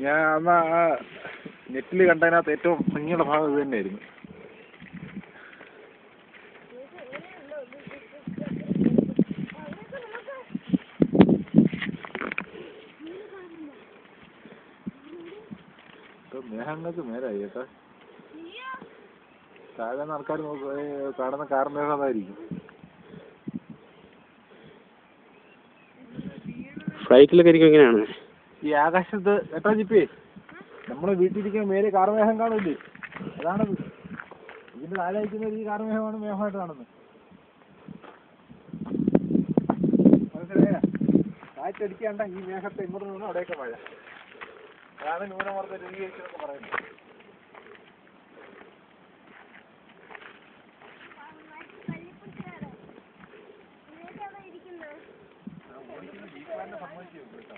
ഞാൻ അന്ന് ആ നെറ്റിൽ കണ്ടതിനകത്ത് ഏറ്റവും ഭംഗിയുള്ള ഭാഗം ഇത് തന്നെയായിരുന്നു. മേഘങ്ങൾക്ക് മേലായി കേട്ടോ. താഴെ ആൾക്കാർ കാണുന്ന കാറിൻ്റെ അതായിരിക്കും. ഫ്ലൈറ്റിലൊക്കെ ഇരിക്കും ഇങ്ങനെയാണ് ഈ ആകാശത്ത് കേട്ടോ ജിപ്പേ, നമ്മൾ വീട്ടിലിരിക്കുന്ന മേലെ കാർമേഘം കാണില്ലേ, അതാണത്. ഇതിൻ്റെ താഴെ അയക്കുന്നത് ഈ കാർമേഘമാണ് മേഘമായിട്ട് കാണുന്നത്. മനസ്സിലായ? കാറ്റടിക്കാണ്ട ഈ മേഘത്തെ ഇങ്ങോട്ട് നിന്ന് അവിടെയൊക്കെ മഴ. അതാണ് ന്യൂനമർദ്ദ രൂപീകരിച്ചതെന്നൊക്കെ പറയുന്നത്. സമ്മതിച്ചു കേട്ടോ.